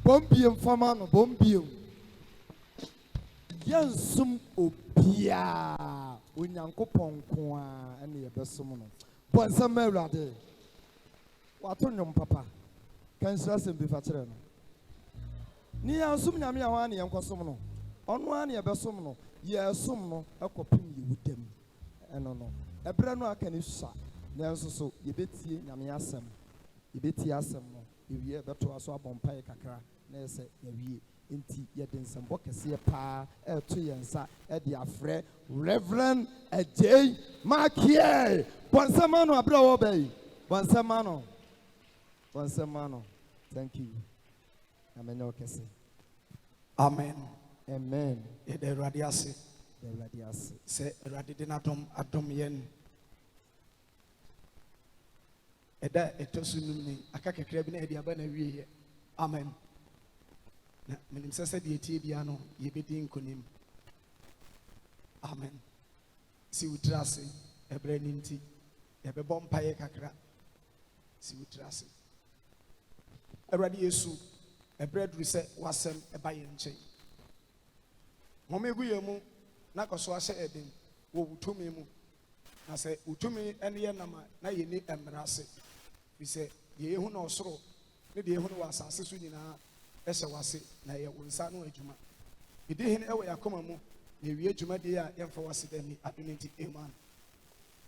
Bombium famano, bombium. Yansum obia. Unyankopon kwa any besomono. But some merade. What on your papa? Can you say be father? Ni asum nyame awani yankosomono. Ono ani ebesomono. Ye asum no akopim ye wudem. Eno no. Ebra no aka ni sa. Nanso so yebetie nyame asem. Yebetie asem no. Ewie beto aso abompa kakra. Na ese yawie. Inti yɛde nsɛmbɔ kɛseɛ paa ɛto yɛn nsa ɛde afrɛ Reverend Ajay Makie bɔnsɛmano abere a wɔbɛyi bɔnsɛmano thank you amenya ɔkɛse amen amen yɛde Awurade ase sɛ Awurade de n'adom adom yɛn ɛda ɛtɔ so num ni aka kakra bi na yɛde aba na wie amen. Na menim sɛ deɛ tie bia no yɛbɛdi nkonim amen si wotira ase ɛbrɛ ne nti yɛbɛbɔ mpaeɛ kakra si wotira ase Awurade Yesu ɛbrɛ duru sɛ wasɛm ɛba yɛn nkyɛn home egu yɛn mu na kɔso ahyɛ ɛden wɔ wotumi mu na sɛ wotumi ɛne yɛ nam na yɛni mmara ase fi sɛ deɛ yɛhu na ɔsoro ne deɛ yɛhu no wɔ asase so nyinaa ɛhyɛ wase na yɛ wo nsa no adwuma ɛdi hene ɛwɔ yɛakoma mu na ɛwie adwuma deɛ a yɛmfa wase da ni adone nti amen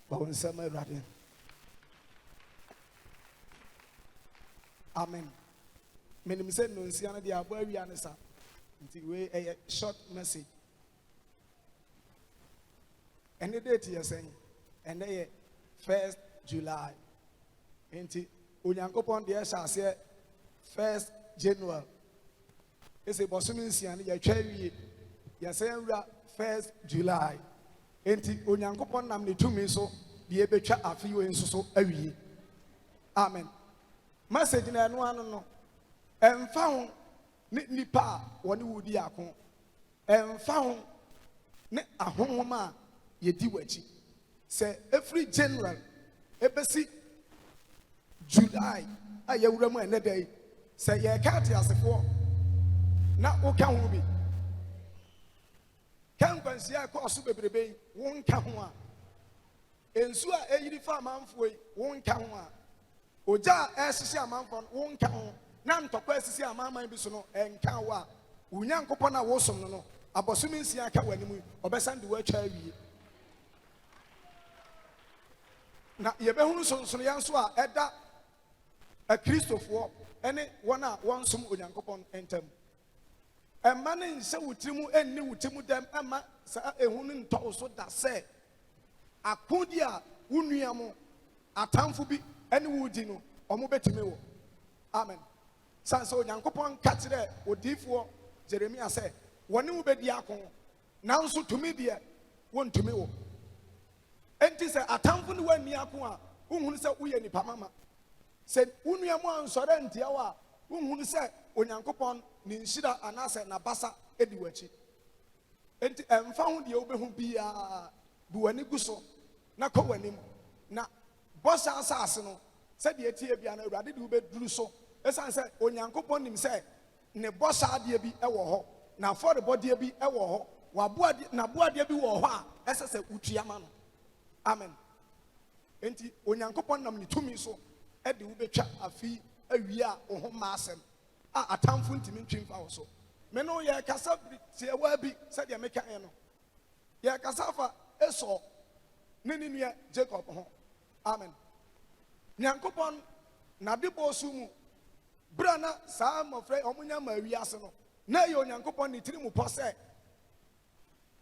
ba wo nsɛm Awurade amen menim sɛ nnonsia no deɛ abɔ awia ne sa nti wei ɛyɛ short message ɛne date yɛ sɛn ɛnɛ yɛ 1st July nti Onyankopɔn deɛ ɛhyɛ aseɛ 1st January ese bosomi nsia ne yɛtwa wie yɛsɛn wura 1st July enti Onyankopɔn nam ne tumi so de ebetwa afi we nso so awie amen message na ɛno ano no ɛmfa ho ne nipa a wɔne wudi ako ɛmfa ho ne ahonhom a yɛdi w'akyi sɛ every January ebesi July a yɛwura mu ɛnɛ da yi sɛ yɛka ate asefoɔ na woka ho bi kan kwansia kɔ so bebrebe yi wonka ho a ensu a eyiri fa amanfo yi wonka ho a ogya a ɛhyehyɛ amanfo no wonka ho na ntɔkwa asisi amanman bi so no ɛnka ho a Onyankopɔn a wosom no no abɔsom nsia ka w'anim ɔbɛsan de woatwa awie na yɛbɛhunu sonsono yɛn so a ɛda akristofoɔ ɛne wɔn a wɔnsom Onyankopɔn ntam ɛma ne nhyɛ wotiri mu ɛnni wotiri mu dɛm ɛma saa ehu ne ntɔw so da sɛ akodi a wunua mo atamfo bi ɛne wudi no ɔmo betumi wɔ amen sanso Onyankopɔn ka kyerɛ odiifoɔ Jeremia sɛ wɔne wo bedi ako nanso tumi deɛ wɔntumi wɔ enti sɛ atamfo ne wɔnni ako a wohunu sɛ woyɛ nipa mama sɛ wunua mo ansɔre ntia wo a wohunu sɛ Onyankopɔn ne nhyira anasɛ nabasa edi w'akyi enti ɛmfa ho deɛ wobɛhu biara bu w'ani gu so na kɔ w'anim na bɔhyɛ asase no sɛdeɛ tie bia na Awurade de wobɛduru so ɛsiane sɛ Onyankopɔn nim sɛ ne bɔhyɛ adeɛ bi ɛwɔ hɔ na afɔrebɔdeɛ bi ɛwɔ hɔ naboadeɛ bi wɔ hɔ a ɛsɛ sɛ wotua ma no amen enti Onyankopɔn nam ne tumi so ɛde wobɛtwa afi awie a wo ho ma asɛm a atamfo ntimi ntwi mfa wo so me no yɛkasa tiɛwa bi sɛdeɛ mekaeɛ no yɛkasa fa Esau ne ne nua Jacob ho amen Nyankopɔn nade bɔ so mu bra na saa mmɔfra ɔmo nya ma wiase no na yɛ Onyankopɔn ne tiri mu pɔ sɛ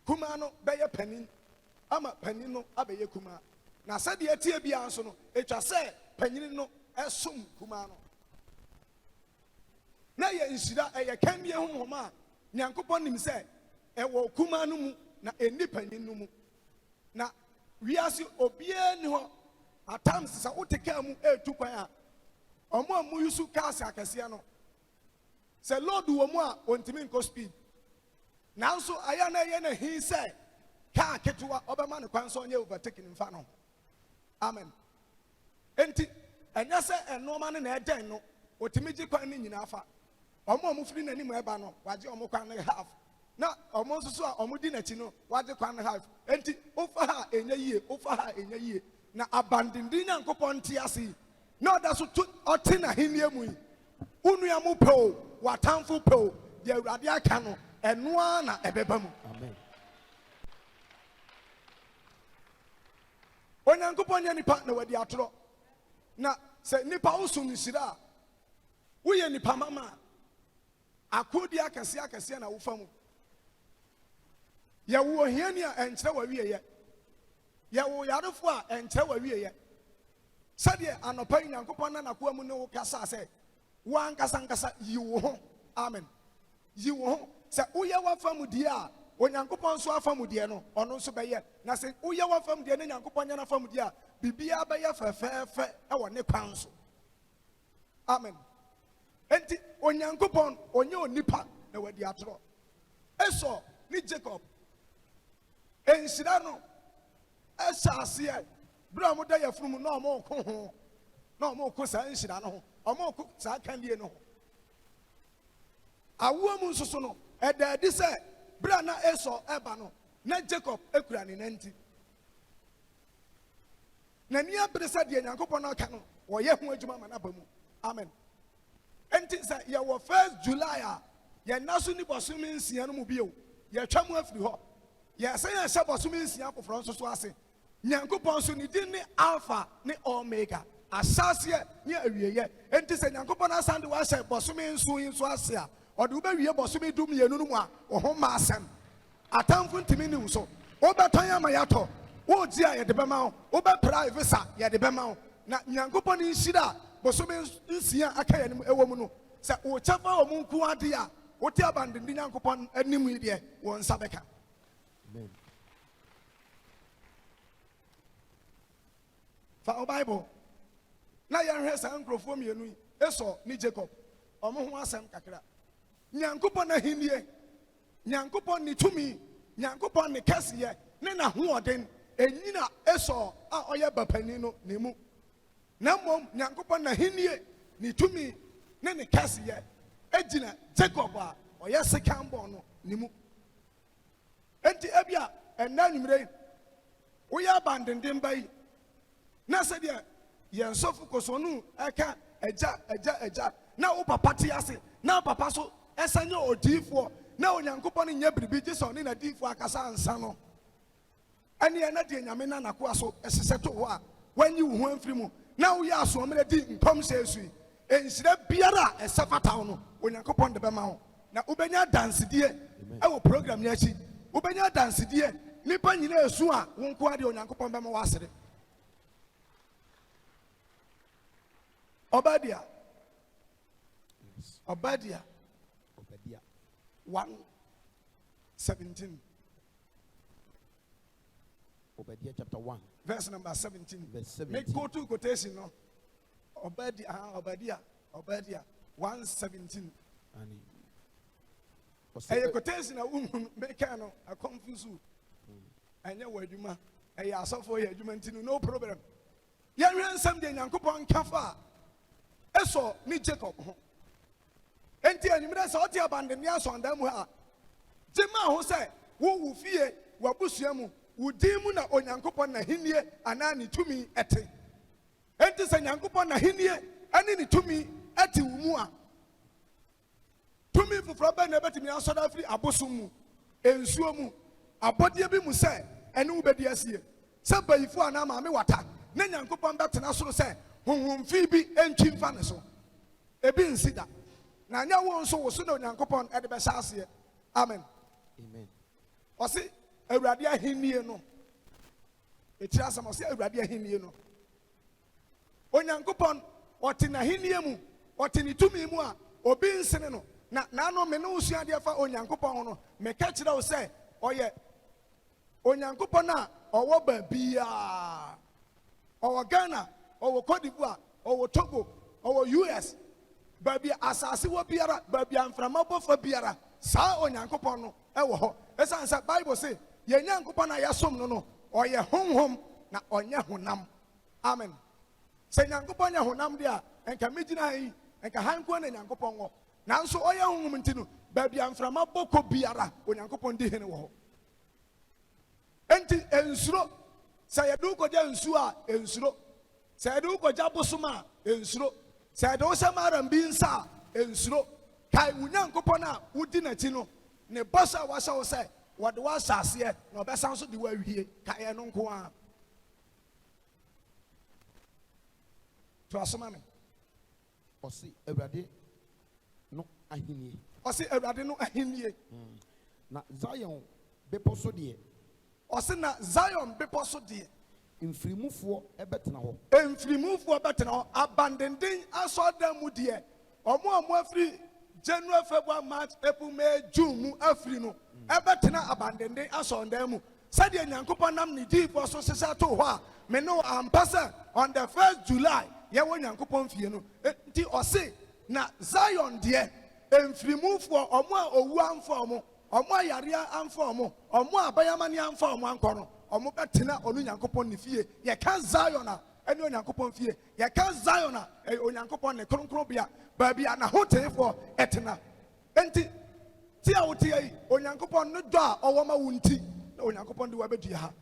kuma no bɛyɛ panin ama panin no abɛyɛ kuma na sɛdeɛ tie bia nso no etwa sɛ panin no ɛsom kuma no na yɛ nhyira ɛyɛ kandie honhom a Nyankopɔn nim sɛ ɛwɔ kuma no mu na ɛnni panin no mu na wiase obiara ni hɔ atam sisa wote kaa mu etu kwan a ɔmo a mu yusu kaase akɛseɛ no sɛ load wɔ mu a ontimi nkɔ speed nanso aya na yɛ na hin sɛ kaa ketewa ɔbɛma ne kwan so ɔnyɛ overtaking mfa no amen enti ɛnyɛ sɛ ɛnoɔma no na ɛdɛn no otimi gye kwan ne nyinaa fa Omo free na ni mo eba no, waje omo kwan ne half. Na omo nso so a omo di na chi no, waje kwan ne half. Enti ofa ha enya yie, ofa ha enya yie. Na abandindi Nyankopɔn te ase. Na oda so ɔte na henie mu yi. Unua mu pe o, watamfo pe o, de Awurade aka no, ɛnoa na ɛbɛba mu. Amen. Onyankopɔn yɛ nipa na wadi atoro. Na sɛ nipa usum nhyira, woyɛ nipa mama. Akodi akɛse na wofa mu. Yɛwo hiani a ɛnkyerɛ wawieyɛ. Yɛwo yarefo a ɛnkyerɛ wawieyɛ. Sɛdeɛ anɔpa yi Nyankopɔn na nakoa mu ne wo kasa sɛ wankasa yi wo ho. Amen. Yi wo ho. Sɛ woyɛ wafa mu die a Onyankopɔn so afa mu die no ɔno nso bɛyɛ. Na sɛ woyɛ wafa mu die ne Nyankopɔn nyɛ nafa mu die a bibia bɛyɛ fɛfɛɛfɛ ɛwɔ ne kwan so. Amen. Enti Onyankopɔn onye onipa na wadi atoro. Esau ni Jacob enhyira no ɛhyɛ aseɛ bere a ɔmo da yɛfunu mu na ɔmo ko ho na ɔmo ko saa nhyira no ho ɔmo ko saa kandie no ho awoɔ mu nso so no ɛda adi sɛ bere a na Esau ɛba no na Jacob ekura ne nanti n'ani abere sɛ deɛ Nyankopɔn aka no wɔyɛ ho adwuma ma n'aba mu. Amen. Enti sɛ yɛwɔ 1st July a yɛna so ni bɔsome nsia no mu bio yɛtwa mu afiri hɔ yɛsɛ yɛhyɛ bɔsome nsia foforɔ nso so ase Nyankopɔn so ne din ne Alpha ne Omega ahyɛaseɛ ne awieyɛ. Enti sɛ Nyankopɔn asan de wahyɛ bɔsome nso yi nso ase a ɔde wobɛwie bɔsome du mmienu no mu a ɔho ma asɛm atamfo ntimi ne wo so wobɛtɔn ama yɛatɔ wogye a yɛde bɛma wo wobɛpra visa yɛde bɛma wo na Nyankopɔn ne nhyira a bɔsome nsia aka yɛ no ɛwɔ mu no sɛ wokyɛfa wɔ mu nko ade a wote abandindi Nyankopɔn anim yi deɛ wɔn nsa bɛka. Amen. Fa o Bible na yɛnhwɛ saa nkurɔfoɔ mmienu yi Esau ne Jacob ɔmo ho asɛm kakra. Nyankopɔn ahennie, Nyankopɔn ne tumi, Nyankopɔn ne kɛseyɛ ne n'ahoɔden enyina Esau a ɔyɛ bapani no ne mu. Na mmom Nyankopɔn n'ahennie, ne tumi ne ne kɛseyɛ egyina Jacob a ɔyɛ sekan bɔ no ne mu. Enti ebia ɛnna nwumire woyɛ abandenden ba yi na sɛdeɛ yɛn sɔfo kosonu ɛka agya na wo papa te ase na papa so ɛsɛ nyɛ odiifoɔ na Onyankopɔn ne nyɛ biribi gye sɛ ɔne n'adiifoɔ akasa ansa no ɛne ɛna deɛ Nyame na nakoa so ɛhyehyɛ to hɔ a wanyi wo ho amfiri mu na woyɛ asoɔmmerɛ di nkɔmhyɛ so yi nhyira biara a ɛsɛ fata wo no Onyankopɔn de bɛma wo na wobɛnya dansedie ɛwɔ program yi akyi wobɛnya dansedie nipa nyina esu a wo nko adeɛ Onyankopɔn bɛma wo asere. Obadiah 1:17. Obadiah chapter 1. Verse number 17. Verse 17. Make go to quotation, no? Obadiah 1:17. A quotation make no a confuse you. And your word, you ma, a yasa for your human, no problem. Yan someday, Yankupon Kafa. Esau ni Jacob. Enti enyimire sɛ ɔte abandon ya sonda mu ha. Jema ho sɛ wo wu fie wabusua mu wo din mu na Onyankopɔn na hinie ana ne tumi ɛte. Enti sɛ Nyankopɔn na hinie ani ne tumi ɛte wo mu a. Tumi foforo ba na betimi asɔda firi abosom mu, ensuo mu, abɔdeɛ bi mu sɛ ɛne wo bedi asie. Sɛ bayifo ana maame wata, na Nyankopɔn bɛtena soro sɛ honhomfi bi entwi mfa ne so. Ebi nsida. Na nya wo nso wo so na Onyankopɔn ɛde bɛhyɛ aseɛ. Amen. Amen. Ɔse Awurade ahennie no. Etira asɛm ɔse Awurade ahennie no. Onyankopɔn ɔte n'ahennie mu, ɔte ne tumi mu a obi nsene no. Na nano me no usuadeɛ fa Onyankopɔn ho no, meka kyerɛ wo sɛ ɔyɛ Onyankopɔn a ɔwɔ baabia. Ɔwɔ Ghana, ɔwɔ Cote d'Ivoire, ɔwɔ Togo, ɔwɔ US. Baabia asase wɔ biara, baabia mframa bɔfa biara. Saa Onyankopɔn no ɛwɔ hɔ. Ɛsan sɛ Bible say yɛn Nyankopɔn a yɛsom no no, ɔyɛ honhom na ɔnyɛ honam. Amen. Sɛ Nyankopɔn nyɛ honam deɛ a, enka megyina ha yi, enka ha nko na Nyankopɔn wɔ. nanso ɔyɛ honhom nti no baabi amframa bɔkɔ biara onyankopɔn di hene wɔ hɔ enti ensuro sɛ yɛde wokɔgya nsuo a ensuro sɛ yɛde wokɔgya bosom a ensuro sɛ yɛde wo hyɛ maram bi nsa a ensuro kae wo nyankopɔn a wodi n'akyi no ne bɔhyɛ a wahyɛ wo sɛ wɔde woahyɛ aseɛ na ɔbɛsan so de woawie kaeɛ no nko a to asoma me ɔsi awurade no ahenni ɔse awurade no ahennie na zion bepɔ so deɛ ɔse na zion bepɔ so deɛ mfirimufoɔ ɛbɛtena hɔ mfirimufoɔ bɛtena hɔ abandenden asɔredan mu deɛ ɔmo a mo afiri January, February, March, April, May, June mu afiri no ɛbɛtena abandenden asɔredan mu sɛdeɛ nyankopɔn nam ne diifoɔ so sesa to hɔ a me no ampa sɛ on the 1st July yɛwɔ nyankopɔn fie no nti ɔse na Zion deɛ mfirimufoɔ ɔmo a owu amfa ɔmo ɔmo a yareɛ amfa ɔmo ɔmo a abayamani amfa ɔmo ankɔ no ɔmo bɛtena ɔno nyankopɔn ne fie yɛka Zion a ɛne onyankopɔn fie yɛka Zion a ɛyɛ onyankopɔn ne kronkronbea baabi a n'ahoteefoɔ ɛtena enti ti a wote yi onyankopɔn ne dɔ a ɔwɔ ma wo nti na onyankopɔn de wabɛdua ha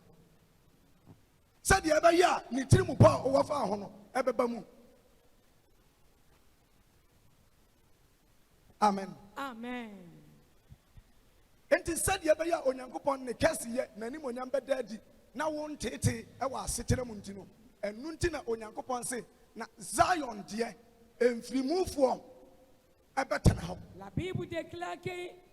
sɛdeɛ ɛbɛyɛ a ne tiri mu pɔ a ɔwɔ fa ho no ɛbɛba mu amen enti sɛdeɛ ɛbɛyɛ a onyankopɔn ne kɛseyɛ n'anim onyam bɛda adi na wo nteete ɛwɔ asetena mu nti no ɛnu nti na onyankopɔn se na Zion deɛ mfirimufoɔ ɛbɛtena hɔ. La Bible déclare que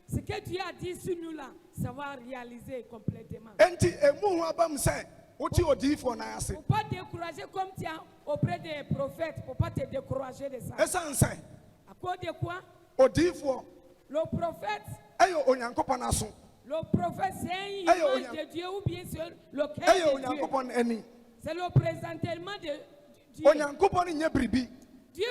ce que Dieu a dit sur nous là, ça va réaliser complètement. Enti emu ho abam sɛ woti odiifoɔ na ase. Faut pas décourager comme tu as auprès des prophètes, faut pas te décourager de ça. Esan sɛ À cause de quoi? odiifoɔ Le prophète. ɛyɛ onyankopɔn aso. Le prophète c'est une image de Dieu ou bien c'est le cœur ɛyɛ de Dieu. onyankopɔn ani. C'est le présentement de Dieu. Onyankopɔn nyɛ biribi. Dieu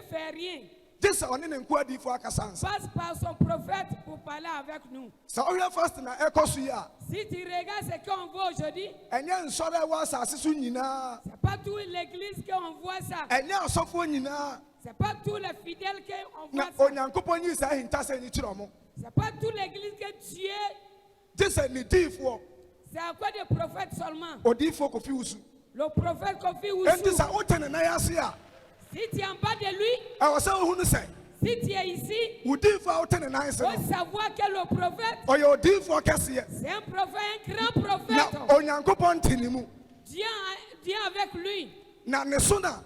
fait rien. Gye sɛ ɔne ne nko adiifoɔ akasa nsa. Passe par son prophète pour parler avec nous. Sɛ ɔhwɛ first na ɛkɔ so yi a. Si tu regardes ce qu'on voit aujourd'hui, ɛnyɛ nsɔre a ɛwɔ asase so nyinaa. c'est pas toute l'église qu'on voit ça. ɛnyɛ asɔfoɔ nyinaa. C'est pas tous les fidèles qu'on na voit ça. onyankopɔn yi saa ahintasɛ ni kyerɛ ɔmo. C'est pas toute l'église que Dieu. Gye sɛ ne diifoɔ C'est à cause des prophètes seulement. odiifoɔ Kofi Wusu. Le prophète Kofi Enti Wusu. sɛ wote ne nan ase a. Si tu es en bas de lui, ɛwɔ sɛ ohunu sɛ si tu es ici, wo diifoɔ a wote ne nan ase il no faut savoir que le prophète, ɔyɛ odiifoɔ kɛseɛ c'est un prophète, un grand na prophète. onyankopɔn te ne mu Dieu avec lui. na ne so na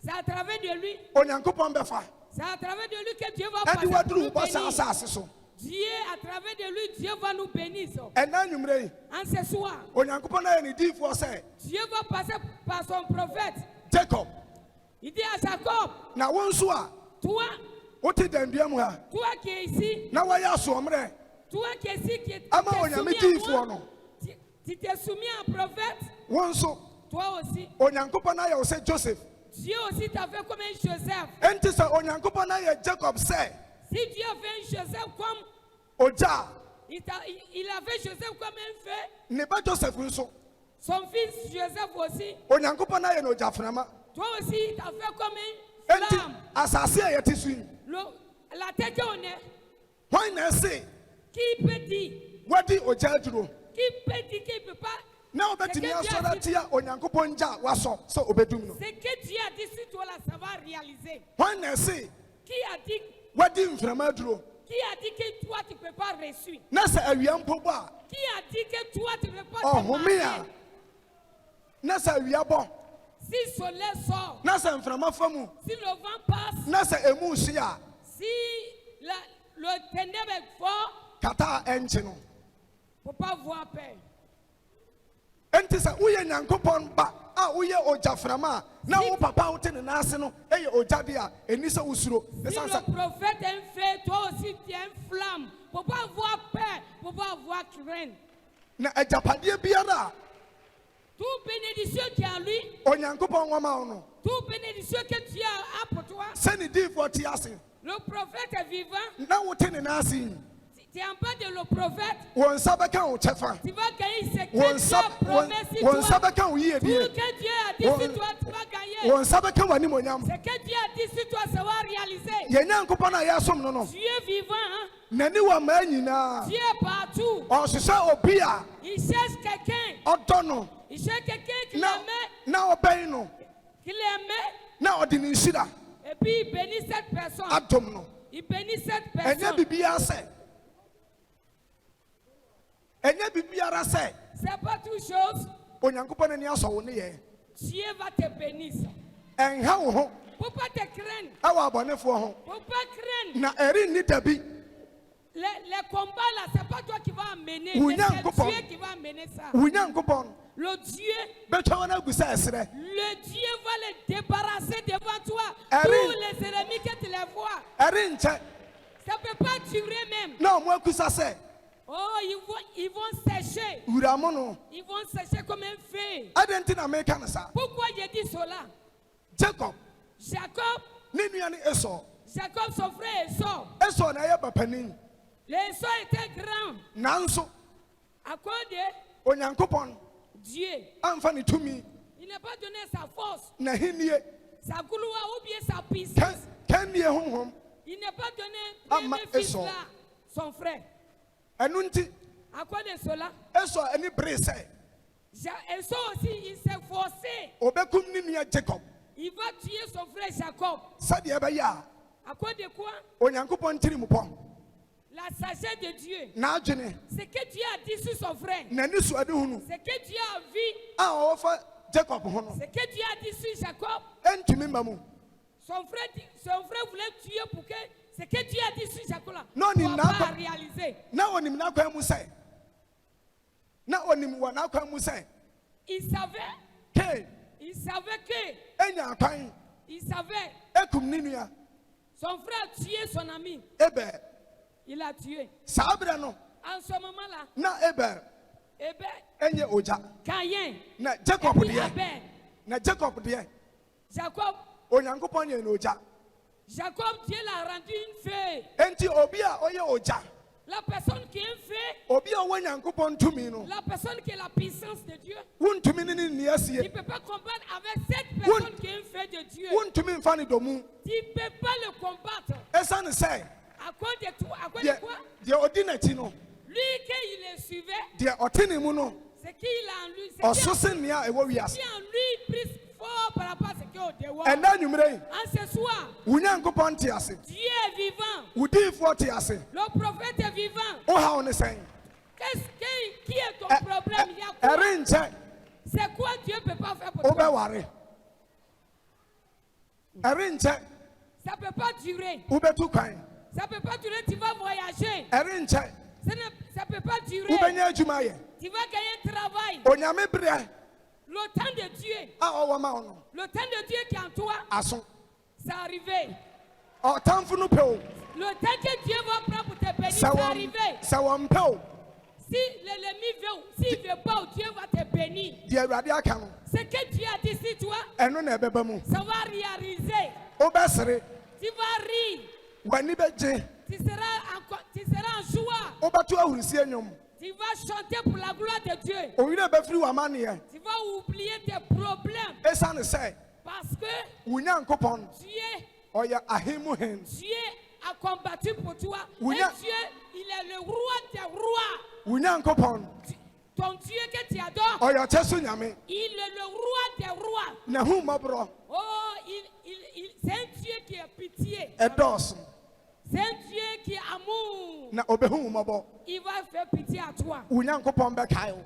C'est à travers de lui. onyankopɔn bɛfa C'est à travers de lui que Dieu va ɛde passer pour waduru nous wo bɔ saa bénir. asase so. Dieu, à travers de lui, Dieu va nous bénir. ɛna nnwummerɛ yi En ce soir, onyankopɔn ayɛ ne diifoɔ sɛ Dieu va passer par son prophète. Jacob Il dit à Jacob, na wo nso a toi, wote dandua mu ha toi qui es ici, na wɔyɛ asoɔmmerɛ toi qui es ici, qui ama t'es onyame soumis à diifoɔ moi, no tu t'es soumis à un prophète, wo nso toi aussi. onyankopɔn ayɛ wo sɛ Joseph Dieu aussi t'a fait comme un Joseph. enti sɛ onyankopɔn ayɛ Jacob sɛ Si Dieu a fait un Joseph comme, ogya il a fait Joseph comme un feu, ne ba Joseph nso son fils Joseph aussi, onyankopɔn ayɛ no ogyaframa toi aussi il t'a fait comme un enti flamme. asase a yɛte so yi La tête qu'on est, hwan na ɛse qui peut dire, wadi ogya aduro qui peut dire qu'il ne peut pas, na wobɛtumi asɔre atia onyankopɔn gya a wasɔ sɛ obɛdum no ce que Dieu a dit sur toi là, ça va réaliser. hwan na ɛse Qui a dit, wadi mframa aduro qui a dit que toi tu ne peux pas reçu? na sɛ awia mpo bɔ a Qui a dit que toi tu ne peux pas te ɔhome marier? a na sɛ awia bɔ Si le soleil sort, na sɛ mframa fa mu si le vent passe, na sɛ emu hye a si le ténèbre est fort, kata a ɛnkye no il ne faut pas voir peur. enti sɛ woyɛ nyankopɔn ba a woyɛ ogyaframa a na wo papa a wote ne nan ase no ɛyɛ ogya de a ɛni sɛ wosuro Si ɛsiane le sɛ prophète est un feu, toi aussi tu es une flamme. Il ne faut pas avoir peur, il ne faut pas avoir crainte. na agyapadeɛ biara Toute bénédiction qui est en lui, a onyankopɔn wɔma wo no toute bénédiction que Dieu a pour toi, sɛ ne diifoɔ te ase le prophète est vivant. na wote ne nan ase yi Tu es en pas de le prophète. wɔn nsa bɛka wo kyɛfa Tu vas gagner ce que wɔn Dieu nsa a promis sur wɔn nsa toi. bɛka wo Tout yiedie que Dieu a dit sur toi, tu vas gagner. wɔn nsa bɛka wo animonyam Ce que Dieu a dit sur toi, ça va réaliser. yɛn nyankopɔn a yɛasom no no Dieu est vivant, hein? n'ani wɔ mmaa nyinaa Dieu est partout. ɔhyehyɛ obi a Il cherche quelqu'un. ɔdɔ no Il cherche quelqu'un qui na l'aimait, na ɔbɛn no qui l'aimait. na ɔde ne nhyira Et puis il bénit cette personne. adom no Il bénit cette ɛnyɛ personne. biribiara sɛ ɛnyɛ biribiara sɛ C'est pas toute chose. onyankopɔn n'ani asɔ wo ne yɛ Dieu va te bénir. ɛnha wo ho Faut pas te craindre. ɛwɔ abɔnefoɔ ho Faut pas craindre. na ɛrenni dabi Les combats là, c'est pas toi qui vas amener. Oui, Mais non, c'est comprends. Dieu qui va amener ça. wo nyankopɔn Le Dieu, bɛtwa wɔn agu sɛ ɛserɛ le Dieu va les débarrasser devant toi. Harry. Tous les ennemis que tu les vois. ɛrenkyɛ Ça ne peut pas durer même. na ɔmo akusa sɛ Oh, ils vont sécher. wuramo no Ils vont sécher comme un feu. adɛn nti na meka no saa Pourquoi j'ai dit cela? jacob Jacob, ne nua ne esau Jacob, son frère Esau. esau na ɛyɛ bapanin Esau était grand. nanso À cause de onyankopɔn Dieu. amfa ne tumi Il n'a pas donné sa force, n'ahennie sa gloire ou bien sa puissance. kannie honhom Il n'a pas donné Ama même fils Esau. là, son frère. ɛno nti À cause de cela, esau ani bere sɛ Esau aussi, il s'est forcé. ɔbɛkum ne nua jacob Il va tuer son frère Jacob. sɛdeɛ ɛbɛyɛ a À cause de quoi? onyankopɔn tirim pɔ La sagesse de Dieu. n'adwene Ce que Dieu a dit sur son frère. n'ani so ade hunu Ce que Dieu a vu. a ɔwɔfa jacob ho no Ce que Dieu a dit sur Jacob. ɛntumi mma mu Son frère voulait tuer pour que ce que Dieu a dit sur Jacob là Non, ne il soit n'a pas pas- réalisé. na onim n'akwan mu sɛ na onim wɔ n'akwan mu sɛ Il savait, ke il savait que, enya akwan il savait, ekum ne nua son frère a tué son ami. eber Il a tué. saa bere no En ce moment-là, na eber Abel, enye ogya Caïn, na et jacob puis deɛ Abel, na jacob deɛ Jacob, onyankopɔn yɛ no ogya Jacob, Dieu l'a rendu une fée. enti obi a ɔyɛ ogya La personne qui est une fée, obi a ɔwɔ nyankopɔn tumi no la personne qui est la puissance de Dieu, wontumi ne ne nni tu asie ne peux pas combattre avec cette personne qui est une fée de Dieu. wontumi mfa ne dɔ mu Tu ne peux pas le combattre. ɛsiane sɛ À cause de toi, à cause de deɛ quoi? deɛ ɔdi n'akyi no Lui, qu'il le suivait, deɛ ɔte ne mu no ce qu'il a en lui, ce ɔso se nea ɛwɔ qui wiase en lui prise fort par rapport à ce qu'il est au dehors. ɛnna anwummerɛ yi En ce soir, wo nyankopɔn te ase Dieu est vivant. wo diifoɔ te ase Le prophète est vivant. wo haw ne sɛn Qui est ton problème? Il y a quoi? ɛrenkyɛ C'est quoi Dieu ne peut pas faire pour toi? wobɛware ɛrenkyɛ Ça ne peut pas durer. wobɛtu kwan Ça ne peut pas durer. Tu vas voyager. ɛrenkyɛ Ça ne peut pas durer. wobɛnya adwuma yɛ Tu vas gagner un travail. onyame berɛ Le temps de Dieu, a ɔwɔ ma wo no le temps de Dieu qui est en toi, aso c'est arrivé. ɔtamfo no pɛ o Le temps que Dieu va prendre pour te bénir, sɛ c'est wɔm- arrivé. sɛ wɔmpɛ o Si l'ennemi veut, s'il ne veut pas, Dieu va te bénir. deɛ awurade aka no Ce que Dieu a dit sur toi, ɛno na ɛbɛba mu ça va réaliser. wobɛsere Tu vas rire. w'ani bɛgye Tu seras en joie. wobɛto ahurusie nnwom Tu vas chanter pour la gloire de Dieu. owurɛ bɛfiri w'amanneɛ Tu vas oublier tes problèmes. ɛsiane sɛ Parce que wo nyankopɔn Dieu, ɔyɛ ahemmu hen Dieu a combattu pour toi. Oui, Et nya- Dieu, il est le roi des rois. wo nyankopɔn Ton Dieu que tu adores, ɔyɛ ɔkyɛ so nyame il est le roi des rois. na hu mmɔborɔ Oh, c'est un Dieu qui a pitié. ɛdɔɔso C'est un Dieu qui est amour. na ɔbɛhu wo mmɔbɔ Il va faire pitié à toi. wo nyankopɔn bɛkae wo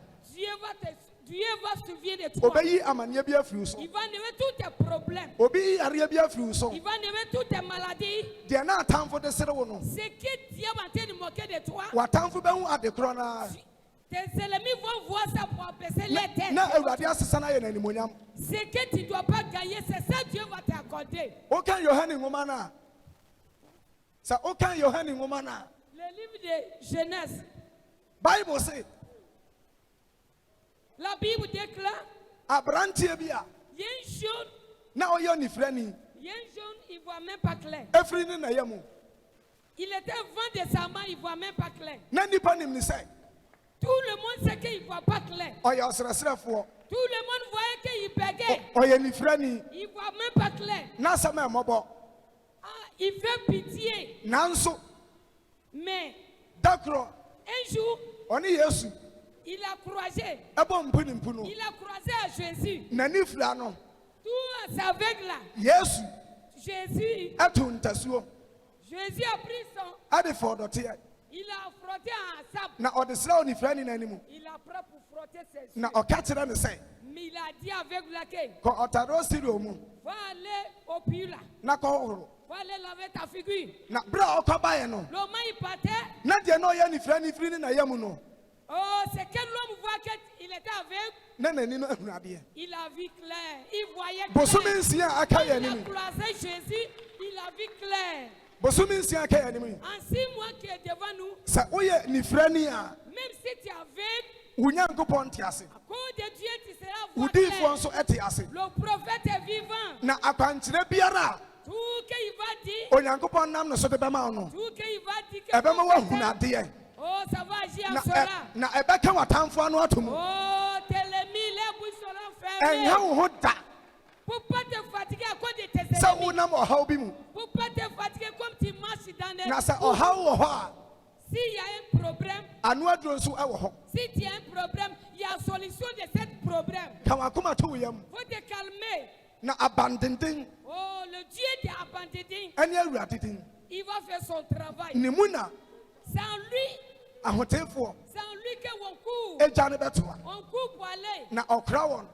Dieu va se souvenir de toi. ɔbɛyi amanneɛ bi afiri wo so Il va enlever tous tes problèmes. obi yi yareɛ bi afiri wo so Il va enlever toutes tes maladies. deɛ na atamfo de sere wo no Ce que Dieu va en train de moquer de toi, w'atamfo bɛhu ade korɔ no tes ennemis vont voir ça pour abaisser les têtes. na awurade asesa no ayɛ no animonyam Ce que tu ne dois pas gagner, c'est ça Dieu va t'accorder. wokan yohane nwoma no a sɛ wokan yohane nwoma no a Le livre de Genèse, bible se la Bible déclare, aberanteɛ bi a il y a une jaune, na ɔyɛ onifirani il y a une jaune, il ne voit même pas clair. ɛfiri ne na yɛ mu Il était vent de sa main, il ne voit même pas clair. na nipa nim ne sɛ Tout le monde sait qu'il ne voit pas clair. ɔyɛ ɔsrɛsrɛfoɔ Tout le monde voyait qu'il bégayait. ɔyɛ nifirani Il ne voit même pas clair. n'asɛm a ɛmmɔbɔ Ah, il fait pitié. nanso Mais da korɔ un jour, ɔne yesu il a croisé. ɛbɔ mpu no Il a croisé à Jésus. n'ani fira no Tout s'aveugle là. yesu Jésus, ɛto ntasuo Jésus a pris son. ɛde fɔ ɔdɔteɛ Il a frotté en sable. na ɔde srɛ onifirani n'anim Il a pris pour frotter ses yeux. na ɔka kyerɛ ne sɛ Mais il a dit avec la queue, kɔ ɔtare osirio mu va aller au puits là. na kɔhohoro Va aller laver ta figure. na bere a ɔkɔbaeɛ no Le moment il partait, na deɛ na ɔyɛ nifirani firi ne na yɛ mu no oh, c'est que l'homme voit qu'il était aveugle. na n'ani no ahunu adeɛ Il a vu clair. Il voyait bosome clair. nsia a aka Quand yɛ il a anim croisé Jésus, il a vu clair. bosome nsia aka yɛ anim yi En 6 mois qui est devant nous, sɛ woyɛ nifirani a même si tu es aveugle, wo nyankopɔn te ase à cause de Dieu, tu seras wo voir diifoɔ clair. nso ɛte ase Le prophète est vivant. na akwankyerɛ biara Tout qu'il va dire, a onyankopɔn nam ne so de bɛma wo no tout qu'il va dire, que ɛbɛma ton woahunu prophète- adeɛ oh, ça va agir na en cela. na ɛbɛka w'atamfoɔ ano ato mu Oh, tes ennemis, les bouches seront fermées. ɛnyɛ wo ho da Pour pas te fatiguer à cause de tes sɛ ennemis. wonam ɔhaw bi mu Pour pas te fatiguer comme tu marches dans des... na sɛ ɔhaw wɔ hɔ a S'il y a un problème, ano aduro nso ɛwɔ hɔ si tu as un problème, il y a solution de ce problème. ka wakoma to wo yam Faut te calmer. na abandenden Oh, le Dieu t'a abandonné. ɛne awurade din Il va faire son travail. ne mu na Sans lui, ahotefoɔ sans lui que on court. agya ne bɛtoa On court pour aller. na ɔkora wɔn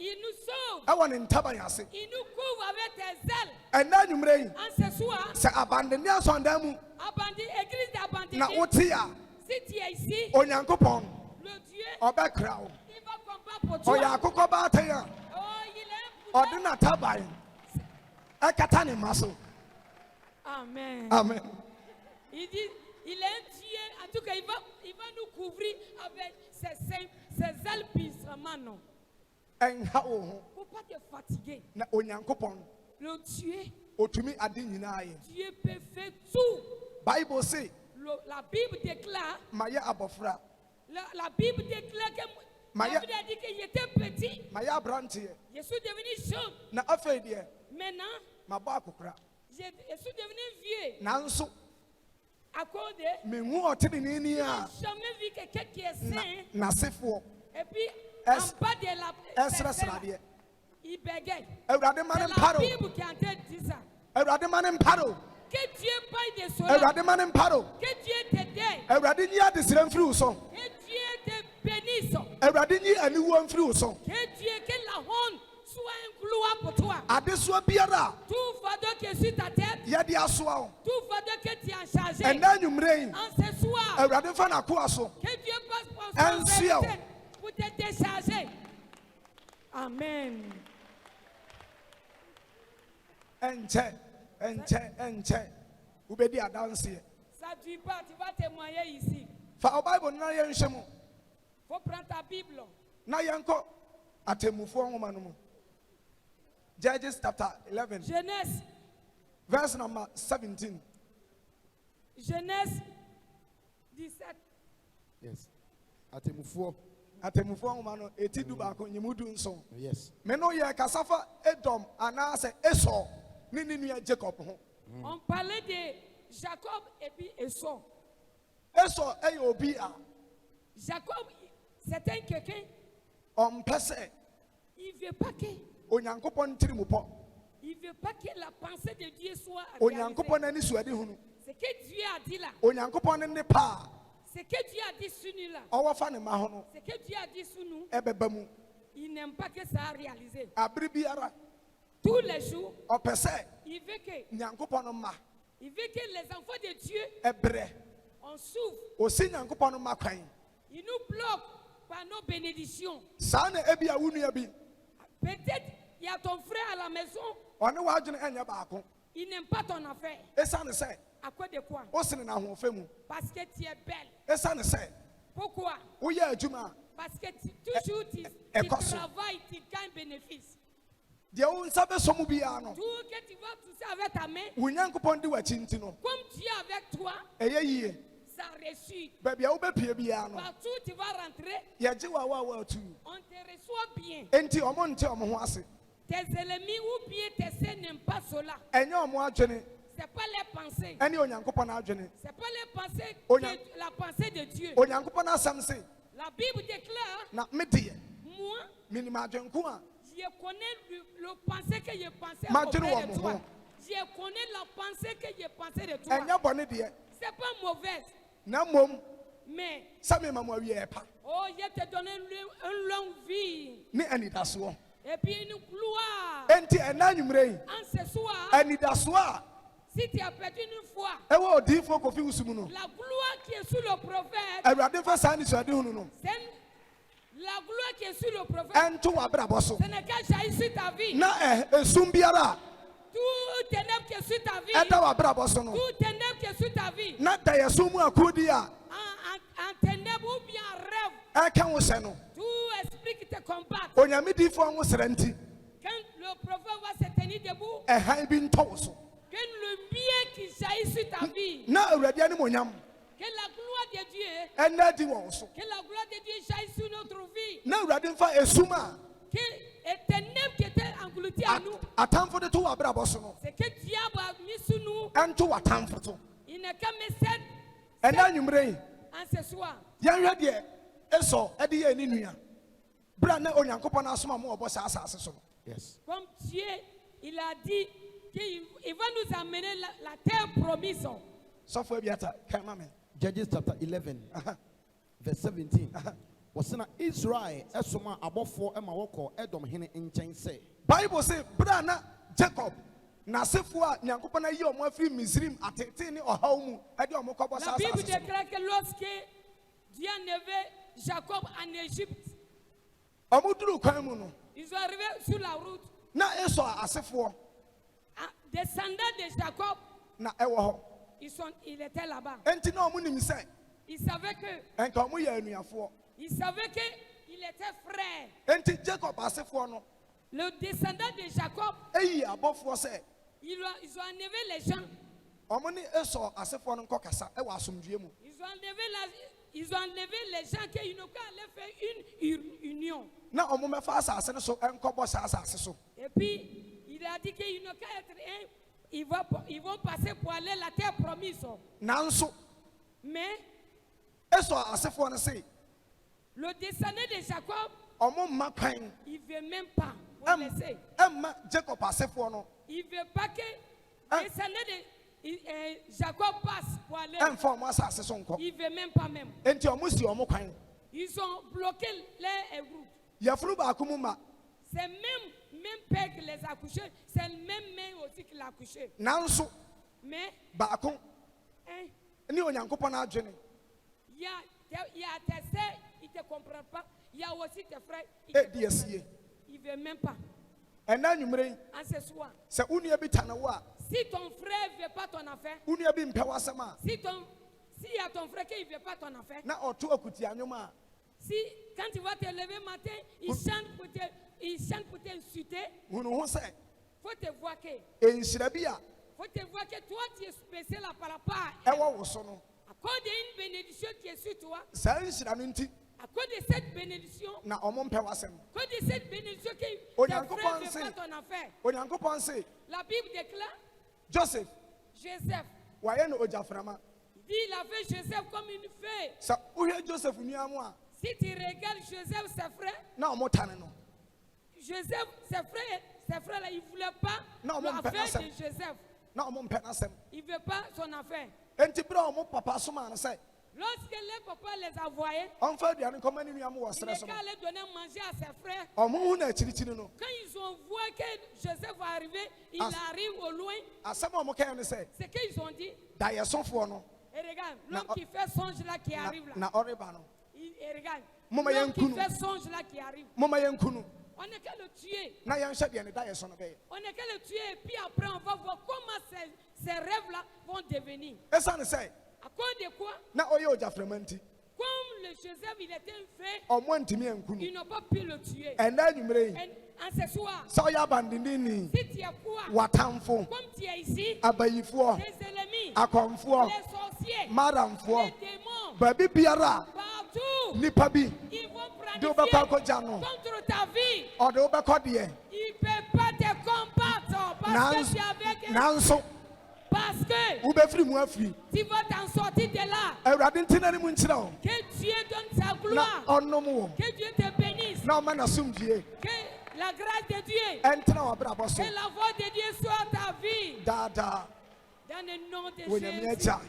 Il nous sauve. ɛwɔ ne ntaban ase Il nous couvre avec tes ailes. ɛnna anwummerɛ yi En ce soir, sɛ abandene asɔndan mu église na d'abandonné. wote a Si tu es ici, onyankopɔn le Dieu, ɔbɛkra wo il va combattre pour toi. ɔyɛ akokɔ baatan a Oh, il est un ɔde n'ataban ɛkata ne mma so Amen. amen Il dit, il est un Dieu. En tout cas, il va nous couvrir avec ses ailes puissamment, non. ɛnha wo ho Pour pas te fatiguer. na onyankopɔn Le Dieu, ɔtumi ade nyinaa yɛ Dieu peut faire tout. bible se La Bible déclare, mayɛ abɔfra la Bible déclare que Maya- David a dit qu'il était petit. mayɛ aberanteɛ Je suis devenu jeune. na afei deɛ Maintenant, mabɔ akokora je suis devenu vieux. nanso À cause de, menhu ɔteneneeni j'ai a jamais vu quelqu'un qui est saint. n'asefoɔ Et puis, Es- en bas de la ɛsrɛsrɛ adeɛ il bégaye. awurade ma C'est ne la mparo Bible qui est en train de dire ça. awurade ma ne mparo Que Dieu paye de cela. awurade ma ne mparo Que Dieu t'aide. awurade nyi adesrɛ mfiri wo so Que Dieu te bénisse. awurade nyi aniwuo mfiri wo so Que Dieu, que la honte soit un gloire pour toi. adesoa biara Tout fardeau qui est sur ta tête, a yɛde asoa wo tout fardeau que tu as chargé. ɛnna anwummerɛ yi En ce soir, awurade mfa n'akoa so que Dieu passe par Un son ciel. vérité pour te décharger. Amen. ɛnkyɛ wobɛdi adanseɛ Ça ne dure pas, tu vas témoigner ici. fa wo bible no na yɛnhwɛ mu Faut prendre ta Bible. na yɛnkɔ atemmufoɔ nwoma no mu Judges chapter 11 Genèse, verse number 17 Genèse 17. Yes. Atemufoɔ. atemmufoɔ nwoma no ɛti du baako nyemu du nson Yes. me no yɛ kasa fa Edom anaasɛ Esau ne ne nua Jacob ho On parlait de Jacob et puis Esau. Esau ɛyɛ obi a Jacob, c'est un quelqu'un, ɔmpɛ sɛ il ne veut pas que, onyankopɔn tiri mu pɔ il veut pas que la pensée de Dieu soit réalisée. onyankopɔn ani suade hunu Ce que Dieu a dit là, onyankopɔn ne ne pa ce que Dieu a dit sur nous là, a ɔwɔ fa ne ma ho no ce que Dieu a dit sur nous, ɛbɛba mu il n'aime pas que ça a réalisé. abere biara Tous les jours, ɔpɛ sɛ il veut que, nyankopɔn no ma il veut que les enfants de Dieu, ɛbrɛ on souffre. osi nyankopɔn no ma kwan Il nous bloque par nos bénédictions. saa na ebi a wo nua bi Peut-être il y a ton frère à la maison, ɔne w'adwene ɛnyɛ baako il n'aime pas ton affaire. esiane sɛ À cause de quoi? wosene n'ahoɔfɛ mu Parce que tu es belle. esiane sɛ Pourquoi? woyɛ adwuma Parce que toujours tu ɛkɔ so. travailles, tu gagnes bénéfice. deɛ wo nsa bɛsɔ mu biara no tout que tu vas toucher avec ta main, wo nyankopɔn de w'akyi nti no comme tu es avec toi, ɛyɛ yie ça réussit. baabi a wobɛpie biara no Partout tu vas rentrer, yɛgye wo a wo a woatu on te reçoit bien. enti ɔmo nte ɔmo ho ase Tes ennemis ou bien tes ennemis n'aiment pas cela. ɛnyɛ ɔmo adwene C'est pas les pensées. ɛne onyankopɔn adwene C'est pas les pensées, Onya- la pensée de Dieu. onyankopɔn asɛm se La Bible déclare, na me deɛ moi, menim adwenko a je connais le pensée que je pensais Madjene auprès wa de mo toi. ho. Je connais la pensée que je pensais de toi. ɛnyɛ bɔne deɛ C'est pas mauvaise, na mmom mais sɛ mema mo awie ɛpa oh, je te donne une longue vie ne anidasoɔ et puis une gloire. enti ɛna anwummerɛ yi En ce soir, anidasoɔ a si tu as perdu une fois, ɛwɔ odiyifoɔ kofi wusu mu no la gloire qui est sur le prophète, awurade mfa saa nisuade hunu no c'est la gloire qui est sur le prophète. ɛnto w'abrabɔ so Ce n'est qu'à jaillir sur ta vie. na esum biara Tout ténèbre qui est sur ta vie, a ɛda w'abrabɔ so no tout ténèbre qui est sur ta vie, na da yɛ so mu akodi a en ténèbres ou bien en rêve, ɛka wo sɛ no tout esprit qui te combat. onyame diyifoɔ ho srɛ nti Quand le prophète va se tenir debout, ɛhan bi ntɔ wo so que le bien qui jaillit sur ta vie, na awurade anim onyam que la gloire de Dieu, ɛna adi wɔ wo so que la gloire de Dieu jaillit sur notre vie, na awurade mfa esum a que les ténèbres qui étaient englouties à nous, atamfo de to w'abrabɔ so no c'est que diable a mis sur nous, ɛnto w'atamfo so il n'est qu'à mettre cette ɛna anwummerɛ yi en ce soir. yɛnhwɛ deɛ esɔ ɛde yɛ ne nua bere a na onyankopɔn asoma mo wɔbɔ saa asase so no Yes. Comme Dieu, il a dit qu'il il va nous amener la terre promise. sɔfo abiata kan ma me Judges chapter 11, verse 17. Wɔsena Israel ɛsoma abɔfoɔ ɛma wɔkɔ Edom hene nkyɛn sɛ bible se bere a na jacob n'asefoɔ a nyankopɔn ayi ɔmo afiri misrim atete ne ɔhaw mu ɛde ɔmo kɔbɔ La saa Bible asase so déclare que lorsque Dieu enlevait Jacob en Égypte, ɔmo duru kwan mu no ils sont arrivés sur la route. na esɔ asefoɔ Descendants de Jacob, na ɛwɔ hɔ il était là-bas. enti na ɔmo nim sɛ Ils savaient que, ɛnka ɔmo yɛ anuafoɔ il était frère. enti jacob asefoɔ no Le descendant de Jacob, eyi abɔfoɔ sɛ ils ont enlevé les gens. ɔmo ne esɔ asefoɔ no nkɔ kasa ɛwɔ asomdwie mu Ils ont enlevé les gens qu'ils n'ont qu'à aller faire une union. na ɔmo mɛfa asase no so ɛnkɔbɔ saa asase so Et puis, il a dit qu'ils n'ont qu'à être un. Ils vont passer pour aller à la terre promise. nanso Mais esɔ asefoɔ no se le descendant de Jacob, ɔmo mma kwan il ne veut même pas. Vous laissez. ɛmma jacob asefoɔ no Il ne veut pas que Hein? le descendant de Jacob passe pour aller. ɛmfa ɔmo asase so nkɔ Il ne veut même pas même. enti ɔmo si ɔmo kwan Ils ont bloqué les routes. yɛfunu baako mu ma C'est même père qui les a couchés. C'est le même mère aussi qui l'a couché. nanso Mais baako hein, ne onyankopɔn adwene il y a tes sœurs, ils ne te comprennent pas. Il y a aussi tes frères, ils edi asie ne veulent même pas. ɛna anwummerɛ yi En ce soir, sɛ wo nua bi tane wo a si ton frère ne veut pas ton affaire, wo nua bi mpɛ w'asɛm a s'il y a ton frère qui ne veut pas ton affaire, na ɔto akutia nnwom a si quand tu vas te lever matin, il chante pour t'insulter, hunu ho sɛ faut te voir que nhyira bi a toi tu es spécial par rapport à ɛwɔ wo so no à cause d'une bénédiction qui est sur toi, saa nhyira no nti à cause de cette bénédiction, na ɔmo mpɛ w'asɛm à cause de cette bénédiction que tes Onyankopɔn frères ne sait. veulent pas ton affaire. onyankopɔn se La Bible déclare, joseph Joseph, wayɛ no ogyaframa il dit il a fait Joseph comme une fée. sɛ wohwɛ joseph nua mu a Si tu regardes Joseph, ses frères, na ɔmo tane no Joseph, ses frères là, ils ne voulaient pas Non, mon père, l'affaire ça. de Joseph. na ɔmo mpɛ n'asɛm Il ne veut pas son affaire. enti bere a ɔmo papa soma no sɛ Lorsque les papas les a voyés, ɔmfa aduane nkɔma ne nua mu wɔ il serɛ est so no qu'à aller donner manger à ses frères. ɔmo hu na akyirikyiri no Quand ils ont vu que Joseph va arriver, il As- arrive au loin. asɛm a ɔmo kae ne sɛ C'est qu'ils ont dit, da yɛsɔfoɔ no et regarde, Na- l'homme qui fait songe là qui arrive là. na ɔreba no Et regarde, Mama l'homme qui Yankunu. fait songe là qui arrive. momma yɛnku no On n'est qu'à le tuer. na yɛnhwɛ deɛ ne da yɛsɔ no bɛyɛ On n'est qu'à le tuer et puis après on va voir comment ces rêves là vont devenir. ɛsiane sɛ À cause de quoi? na ɔyɛ ogyaframa nti Comme le Joseph, il était fait, ɔmo ntumi ɛnku ils no n'ont pas pu le tuer. ɛnna enyimire yi Et en ce soir, sɛ ɔyɛ abandendeni si tu es quoi, watamfo comme tu es ici, abayifoɔ les ennemis, akɔnfoɔ les sorciers, maramfoɔ les démons, baabi biara partout, nipa bi ils vont de wobɛkɔ planifier akɔgya no contre ta vie. ɔde wobɛkɔ deɛ Il ne peut pas te combattre parce que tu es avec eux. nanso Parce que wobɛfiri mu afiri tu vas t'en sortir de là. awurade nti n'anim nkyerɛ wo Que Dieu donne sa na gloire. ɔnom wo Que Dieu te bénisse. na ɔma n'asomdwie Que la grâce de Dieu ɛntena w'abrabɔ so et la voix de Dieu soit ta vie. daadaa Dans le nom de wɔ nyame Jésus. agya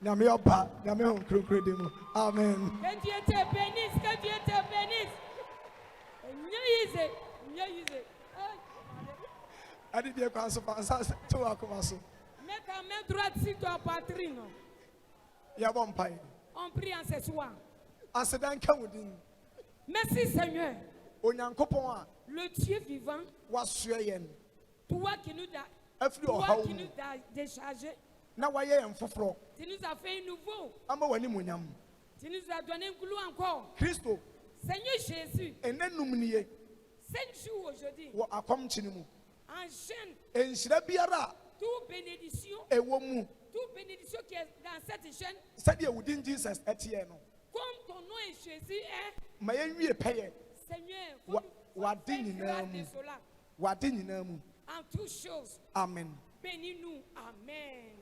nyame ɔba nyame ho nkurokuro de mu amen Que Dieu te bénisse. Que Dieu te bénisse. Nyayise, nyayise. ade deɛ kwan so fa nsa to wɔ akoma so Mets ta main droite sur ta poitrine. yɛbɔ mpae On prie en ce soir. aseda nka wo din Merci Seigneur. onyankopɔn a Le Dieu vivant, wasoɛ yɛn toi qui nous as, afiri toi ɔhaw qui mu nous as déchargé, na wayɛ yɛn foforɔ tu nous as fait un nouveau. ama w'animonyam Tu nous as donné un clou encore. kristo Seigneur Jésus, ɛnɛ num nie 5 jours aujourd'hui, wɔ akɔmkye no mu enchaîne nhyira biara a toute bénédiction, ɛwɔ mu toute bénédiction qui est dans cette chaîne, sɛdeɛ wo din jesus ɛteɛ no comme ton nom est Jésus est, ma yɛnwie pɛyɛ Seigneur, Wa- faut wade faire nyinaa grâce mu de cela. wade nyinaa mu En toutes choses, amen bénis-nous. Amen.